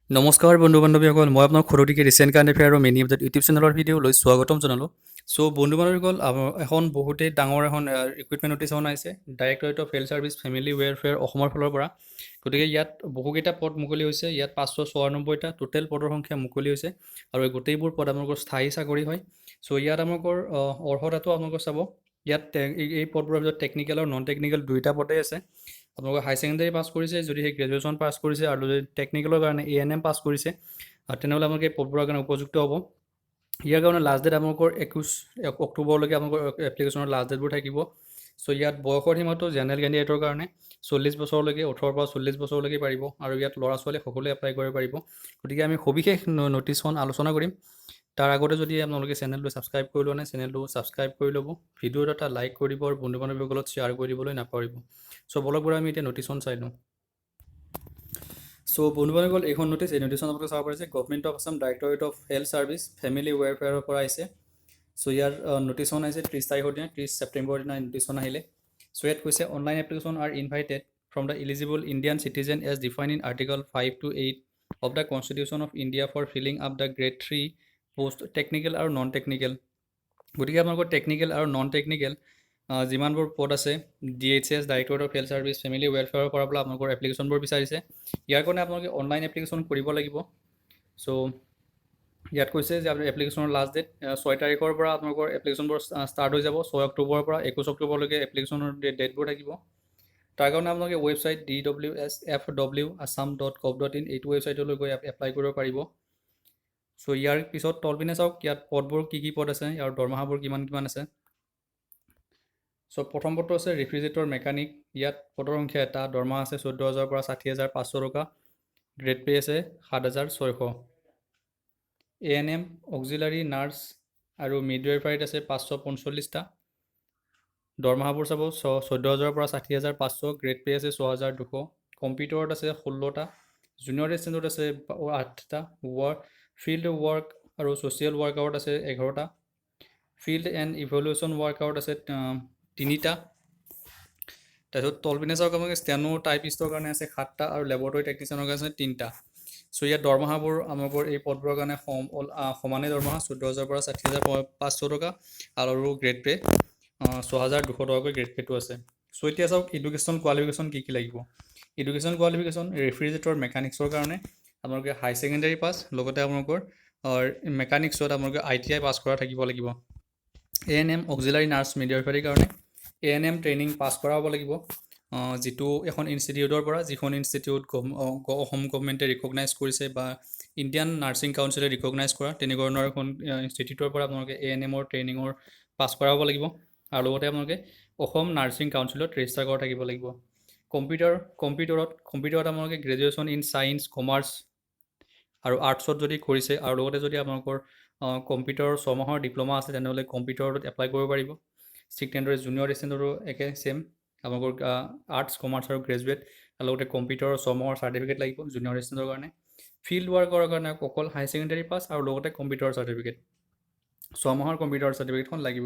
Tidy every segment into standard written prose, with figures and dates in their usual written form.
নমস্কাৰ বন্ধু বান্ধৱীসকল, মই আপোনাৰ খৰতিকে ৰিচেণ্ট কাৰেণ্ট এফেয়াৰ আৰু মেনি আপডেট ইউটিউব চেনেলৰ ভিডিঅ'লৈ স্বাগতম জনালোঁ। চ' বন্ধু বান্ধৱীসকল, এখন বহুতেই ডাঙৰ এখন ৰিক্ৰুইটমেণ্ট নটিছ এখন আহিছে directorate of health service family welfare অসমৰ ফালৰ পৰা। গতিকে ইয়াত বহুকেইটা পদ মুকলি হৈছে। ইয়াত 594টা টোটেল পদৰ সংখ্যা মুকলি হৈছে আৰু এই গোটেইবোৰ পদ আপোনালোকৰ স্থায়ী চাকৰি হয়। চ' ইয়াত আপোনালোকৰ অৰ্হতাটো আপোনালোকৰ চাব। ইয়াত এই পদবোৰৰ ভিতৰত টেকনিকেল আৰু নন টেকনিকেল দুয়োটা পদেই আছে। আপোনালোকে হাই ছেকেণ্ডেৰী পাছ কৰিছে, যদি সেই গ্ৰেজুৱেশ্যন পাছ কৰিছে আৰু যদি টেকনিকেলৰ কাৰণে ANM পাছ কৰিছে, তেনেহ'লে আপোনালোকে পদবোৰৰ কাৰণে উপযুক্ত হ'ব। ইয়াৰ কাৰণে লাষ্ট ডেট আপোনালোকৰ 21 অক্টোবৰলৈকে আপোনালোকৰ এপ্লিকেশ্যনৰ লাষ্ট ডেটবোৰ থাকিব। চ' ইয়াত বয়সৰ সীমাটো জেনেৰেল কেণ্ডিডেটৰ কাৰণে 40 বছৰলৈকে, 18 পৰা 40 বছৰলৈকে পাৰিব আৰু ইয়াত ল'ৰা ছোৱালী সকলোৱে এপ্লাই কৰিব পাৰিব। গতিকে আমি সবিশেষ নটিছখন আলোচনা কৰিম। তাৰ আগতে যদি আপোনালোকে চেনেলটো ছাবস্ক্ৰাইব কৰি লোৱা নাই, চেনেলটো ছাবস্ক্ৰাইব কৰি ল'ব, ভিডিঅ'ত এটা লাইক কৰি দিব আৰু বন্ধু বান্ধৱীসকলত শ্বেয়াৰ কৰি দিবলৈ নাপাহৰিব। চ' বলক বাৰু আমি এতিয়া নটিছখন চাই লওঁ। চ' বন্ধু বান্ধৱীসকল, এইখন নটিছ, এই নটিছখন আপোনালোকে চাব পাৰিছে government of Assam directorate of health service family ৱেলফেয়াৰৰ পৰা আহিছে। চ' ইয়াৰ নটিছখন আহিছে 30 তাৰিখৰ দিনা, 30 ছেপ্টেম্বৰৰ দিনা নটিছখন আহিলে। চ' ইয়াত কৈছে online application are invited from the eligible Indian citizen as defined in article 5 to 8 of the constitution of India for filling up the grade 3 post technical আৰু নন টেকনিকেল। গতিকে আপোনালোকৰ টেকনিকেল আৰু নন টেকনিকেল যিমানবোৰ পদ আছে, DHS directorate of health service family ৱেলফেয়াৰৰ পৰা আপোনালোকৰ এপ্লিকেশ্যনবোৰ বিচাৰিছে। ইয়াৰ কাৰণে আপোনালোকে অনলাইন এপ্লিকেশ্যন কৰিব লাগিব। চ' ইয়াত কৈছে যে আপোনাৰ এপ্লিকেশ্যনৰ লাষ্ট ডেট 6 তাৰিখৰ পৰা আপোনালোকৰ এপ্লিকেশ্যনবোৰ ষ্টাৰ্ট হৈ যাব। 6 অক্টোবৰৰ পৰা 21 অক্টোবৰলৈকে এপ্লিকেশ্যনৰ ডেটবোৰ থাকিব। তাৰ কাৰণে আপোনালোকে ৱেবছাইট www.assam.gov.in এইটো ৱেবছাইটলৈ গৈ এপ্লাই কৰিব পাৰিব। চ' ইয়াৰ পিছত তলপিনে চাওক, ইয়াত পদবোৰ কি কি পদ আছে আৰু দৰমহাবোৰ কিমান কিমান আছে। চ' প্ৰথম পদটো আছে ৰেফ্ৰিজৰেটৰ মেকানিক। ইয়াত পদৰ সংখ্যা এটা, দৰমহা আছে 14,000 পৰা 60,500 টকা, গ্ৰেড পে আছে 7,600। ANM অক্সিলাৰী নাৰ্ছ আৰু মিডৱাইফাৰীত আছে 545টা, দৰমহাবোৰ চাব 14,000 পৰা 60,500, গ্ৰেড পে আছে 6,200। কম্পিউটাৰত আছে 16টা, জুনিয়ৰ এছিষ্টেণ্টত আছে 8টা, ফিল্ড ৱৰ্ক আৰু ছ'চিয়েল ৱৰ্কআউট আছে 11টা, ফিল্ড এণ্ড ইভলিউশ্যন ৱৰ্কআউট আছে 3টা। তাৰপিছত তলপিনে চাওক, আপোনালোকে ষ্টেনো টাইপিষ্টৰ কাৰণে আছে 7টা আৰু লেবৰেটৰী টেকনিচিয়ানৰ কাৰণে আছে 3টা। চ' ইয়াত দৰমহাবোৰ আপোনালোকৰ এই পদবোৰৰ কাৰণে সমানেই দৰমহা 14,000 পৰা 60,500 টকা আৰু গ্ৰেড পে 6,200 টকাকৈ গ্ৰেড পেটো আছে। চ' এতিয়া চাওক এডুকেশ্যন কোৱালিফিকেশ্যন কি কি লাগিব। এডুকেশ্যন কোৱালিফিকেশ্যন ৰেফ্ৰিজৰেটৰ মেকানিক্সৰ কাৰণে আপোনালোকে হাই ছেকেণ্ডেৰী পাছ, লগতে আপোনালোকৰ মেকানিক্সত আপোনালোকে ITI পাছ কৰা থাকিব লাগিব। ANM অক্সিলাৰী নাৰ্ছ মিডৱাইফাৰীৰ কাৰণে ANM ট্ৰেইনিং পাছ কৰা হ'ব লাগিব, যিটো এখন ইনষ্টিটিউটৰ পৰা, যিখন ইনষ্টিটিউট অসম গভৰ্ণমেণ্টে ৰিকগনাইজ কৰিছে বা ইণ্ডিয়ান নাৰ্ছিং কাউন্সিলে ৰিকগনাইজ কৰা তেনেধৰণৰ এখন ইনষ্টিটিউটৰ পৰা আপোনালোকে ANMৰ ট্ৰেইনিঙৰ পাছ কৰা হ'ব লাগিব আৰু লগতে আপোনালোকে অসম নাৰ্ছিং কাউন্সিলত ৰেজিষ্টাৰ কৰা থাকিব লাগিব। কম্পিউটাৰত আপোনালোকে গ্ৰেজুৱেশ্যন ইন ছায়েন্স, কমাৰ্চ আৰু আৰ্টছত যদি কৰিছে আৰু লগতে যদি আপোনালোকৰ কম্পিউটাৰৰ 6 মাহৰ ডিপ্ল'মা আছে, তেনেহ'লে কম্পিউটাৰত এপ্লাই কৰিব পাৰিব। ঠিক তেনেদৰে জুনিয়ৰ এছিষ্টেণ্টৰো একে ছেম, আপোনালোকৰ আৰ্টছ, কমাৰ্চ আৰু গ্ৰেজুৱেট আৰু লগতে কম্পিউটাৰৰ 6 মাহৰ চাৰ্টিফিকেট লাগিব জুনিয়ৰ এছিষ্টেণ্টৰ কাৰণে। ফিল্ড ৱৰ্কৰ কাৰণে অকল হাই ছেকেণ্ডেৰী পাছ আৰু লগতে কম্পিউটাৰৰ চাৰ্টিফিকেট, 6 মাহৰ কম্পিউটাৰৰ চাৰ্টিফিকেটখন লাগিব।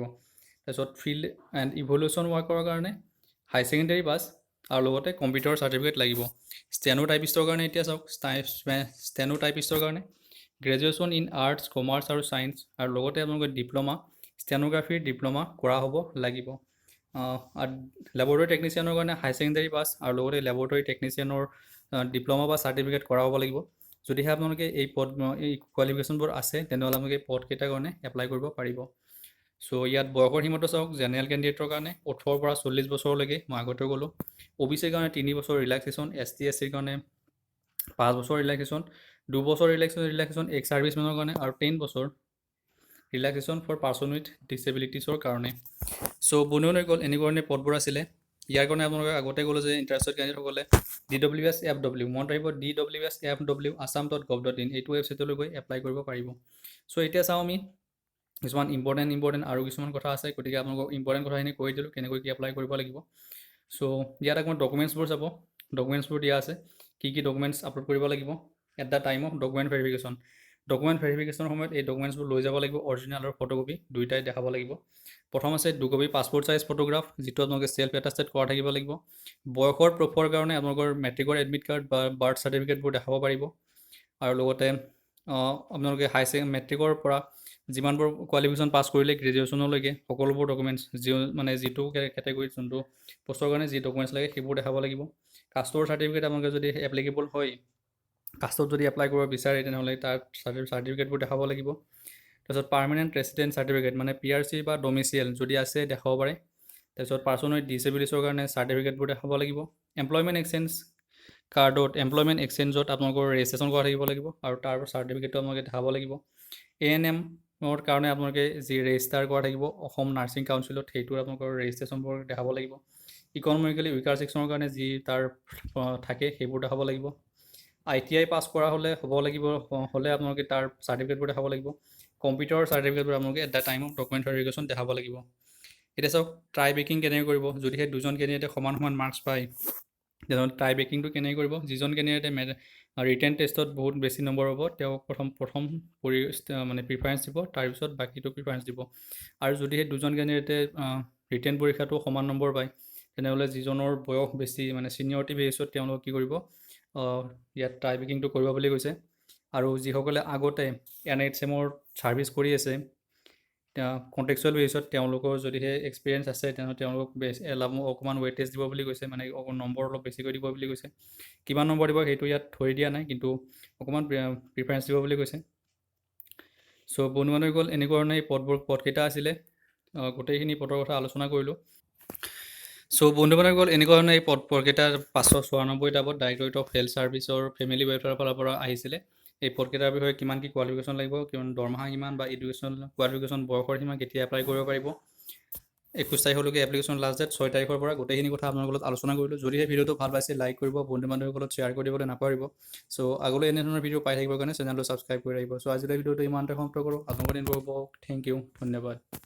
তাৰপিছত ফিল্ড এণ্ড ইভলিউশ্যন ৱৰ্কৰ কাৰণে হাই ছেকেণ্ডেৰী পাছ আৰু লগতে কম্পিউটাৰৰ চাৰ্টিফিকেট লাগিব। ষ্টেনো টাইপিষ্টৰ কাৰণে এতিয়া চাওক, ষ্টেনো টাইপিষ্টৰ কাৰণে গ্ৰেজুৱেশ্যন ইন আৰ্টছ, কমাৰ্চ আৰু ছায়েন্স আৰু লগতে আপোনালোকে ডিপ্ল'মা, ষ্টেনোগ্ৰাফীৰ ডিপ্ল'মা কৰা হ'ব লাগিব। লেবৰেটৰী টেকনিচিয়ানৰ কাৰণে হাই ছেকেণ্ডেৰী পাছ আৰু লগতে লেবৰেটৰী টেকনিচিয়ানৰ ডিপ্ল'মা বা চাৰ্টিফিকেট কৰা হ'ব লাগিব। যদিহে আপোনালোকে এই কোৱালিফিকেশ্যনবোৰ আছে, তেনেহ'লে আপোনালোকে এই পদকেইটাৰ কাৰণে এপ্লাই কৰিব পাৰিব। চ' ইয়াত বয়সৰ সীমাটো চাওক, জেনেৰেল কেণ্ডিডেটৰ কাৰণে 18 পৰা 40 বছৰলৈকে, মই আগতে ক'লোঁ। OBCৰ কাৰণে 3 বছৰ ৰিলেক্সেশ্যন, ST/SCৰ কাৰণে 5 বছৰ ৰিলেক্সেশ্যন, 2 বছৰ ৰিলেক্সেশ্যন এক্স ছাৰ্ভিচমেনৰ কাৰণে আৰু 10 বছৰ ৰিলেক্সেশ্যন ফৰ পাৰ্চন উইথ ডিছেবিলিটিছৰ কাৰণে। চ' বন্ধু গ'ল এনেকুৱা ধৰণে পদবোৰ আছিলে। ইয়াৰ কাৰণে আপোনালোকে আগতে ক'লোঁ যে ইণ্টাৰেষ্টেড কেণ্ডিডেটসকলে DWSFW, মনত ৰাখিব DWSFW assam.gov.in এইটো ৱেবছাইটলৈ গৈ এপ্লাই কৰিব পাৰিব। চ' এতিয়া চাওঁ আমি কিছুমান ইম্পৰ্টেণ্ট আৰু কিছুমান কথা আছে, গতিকে আপোনালোকক ইম্পৰ্টেণ্ট কথাখিনি কৈ দিলোঁ কেনেকৈ কি এপ্লাই কৰিব লাগিব। চ' ইয়াত আপোনাৰ ডকুমেণ্টছবোৰ চাব, ডকুমেণ্টছবোৰ দিয়া আছে কি কি ডকুমেণ্টছ আপলোড কৰিব লাগিব at the time of document verification. ডকুমেণ্ট ভেৰিফিকেশ্যনৰ সময়ত এই ডকুমেণ্টছবোৰ লৈ যাব লাগিব, অৰিজিনেল আৰু ফটোকপি দুয়োটাই দেখাব লাগিব। প্ৰথম আছে 2 কপি পাছপৰ্ট ছাইজ ফটোগ্ৰাফ, যিটো আপোনালোকে ছেল্ফ এটাষ্টেড কৰা থাকিব লাগিব। বয়সৰ প্ৰুফৰ কাৰণে আপোনালোকৰ মেট্ৰিকৰ এডমিট কাৰ্ড বা বাৰ্থ চাৰ্টিফিকেটবোৰ দেখাব পাৰিব। আৰু লগতে আপোনালোকে মেট্ৰিকৰ পৰা যিমানবোৰ কোৱালিফিকেশ্যন পাছ কৰিলে গ্ৰেজুৱেশ্যনলৈকে সকলোবোৰ ডকুমেণ্টছ মানে যিটো কেটেগৰীত যোনটো পষ্টৰ কাৰণে যি ডকুমেণ্টছ লাগে সেইবোৰ দেখাব লাগিব। কাষ্টৰ চাৰ্টিফিকেট আপোনালোকে যদি এপ্লিকেবল হয়, কাষ্টত যদি এপ্লাই কৰিব বিচাৰে তেনেহ'লে তাৰ চাৰ্টিফিকেটবোৰ দেখাব লাগিব। তাৰপিছত পাৰ্মানেণ্ট ৰেচিডেণ্ট চাৰ্টিফিকেট মানে PRC বা ডমিচিয়েল যদি আছে দেখাব পাৰে। তাৰপিছত পাৰ্চন উইথ ডিছেবিলিটিছৰ কাৰণে চাৰ্টিফিকেটবোৰ দেখাব লাগিব। এমপ্লয়মেণ্ট এক্সচেঞ্জত আপোনালোকৰ ৰেজিষ্ট্ৰেশ্যন কৰা থাকিব লাগিব আৰু তাৰ চাৰ্টিফিকেটটো আপোনালোকে দেখাব লাগিব। ANMৰ কাৰণে আপোনালোকে যি ৰেজিষ্টাৰ কৰা থাকিব অসম নাৰ্ছিং কাউন্সিলত, সেইটোৰ আপোনালোকৰ ৰেজিষ্ট্ৰেশ্যনবোৰ দেখাব লাগিব। ইকনমিকেলি উইকাৰ ছেকশ্যনৰ কাৰণে যি তাৰ থাকে সেইবোৰ দেখাব লাগিব। ITI পাছ কৰা হ'লে আপোনালোকে তাৰ চাৰ্টিফিকেটবোৰ দেখাব লাগিব। কম্পিউটাৰ চাৰ্টিফিকেটবোৰ আপোনালোকে at the time of document verification দেখাব লাগিব। এতিয়া চাওক ট্ৰাই বেকিং কেনেকৈ কৰিব। যদিহে দুজন কেণ্ডিডেটে সমান মাৰ্কছ পায় তেনেহ'লে ট্ৰাই বেকিংটো কেনেকৈ কৰিব। যিজন কেণ্ডিডেটে ৰিটেন টেষ্টত বহুত বেছি নম্বৰ হ'ব তেওঁক প্ৰথম মানে প্ৰিফাৰেঞ্চ দিব, তাৰপিছত বাকীটো প্ৰিফাৰেঞ্চ দিব। আৰু যদিহে দুজন কেণ্ডিডেটে ৰিটেন পৰীক্ষাটো সমান নম্বৰ পায় তেনেহ'লে যিজনৰ বয়স বেছি মানে ছিনিয়ৰিটি বেচিছত তেওঁলোকে কি কৰিব, ইয়াত ট্ৰাই বেকিংটো কৰিব বুলি কৈছে। আৰু যিসকলে আগতে NHMৰ ছাৰ্ভিচ কৰি আছে কণ্টেক্সুৱেল বেচিছত তেওঁলোকৰ যদিহে এক্সপিৰিয়েঞ্চ আছে তেনেহ'লে তেওঁলোকক অকণমান ৱেইটেজ দিব বুলি কৈছে, মানে নম্বৰ অলপ বেছিকৈ দিব বুলি কৈছে। কিমান নম্বৰ দিব সেইটো ইয়াত ধৰি দিয়া নাই, কিন্তু অকণমান প্ৰিফাৰেঞ্চ দিব বুলি কৈছে। চ' বন্ধু বান্ধৱীসকল এনেকুৱা ধৰণে এই পদকেইটা আছিলে, গোটেইখিনি পদৰ কথা আলোচনা কৰিলোঁ। চ' বন্ধু বান্ধৱীসকল এনেকুৱা ধৰণে এই পদকেইটা 594টা পদ ডাইৰেক্টৰেট অফ হেল্থ ছাৰ্ভিচৰ ফেমিলি ৱেলফেয়াৰৰ ফালৰ পৰা আহিছিলে। এই পদকেইটাৰ বিষয়ে কিমান কি কোৱালিফিকেশ্যন লাগিব, কিমান দৰমহা কিমান বা এডুকেশ্যন কোৱালিফিকেশ্যন বয়সৰ সীমা কেতিয়া এপ্লাই কৰিব পাৰিব, 21 তাৰিখলৈকে এপ্লিকেশ্যন লাষ্ট ডেট, 6 তাৰিখৰ পৰা গোটেইখিনি কথা আপোনালোকৰ লগত আলোচনা কৰিলোঁ। যদিহে ভিডিঅ'টো ভাল পাইছে লাইক কৰিব, বন্ধু বান্ধৱীসকলত শ্বেয়াৰ কৰি দিবলৈ নাপাহৰিব। চ' আগলৈ এনেধৰণৰ ভিডিঅ' পাই থাকিবৰ কাৰণে চেনেলটো ছাবস্ক্ৰাইব কৰি ৰাখিব। চ' আজিলৈ ভিডিঅ'টো ইমানতে সমাপ্ত কৰোঁ। আপোনালোকৰ দিন হ'ব। থেংক ইউ, ধন্যবাদ।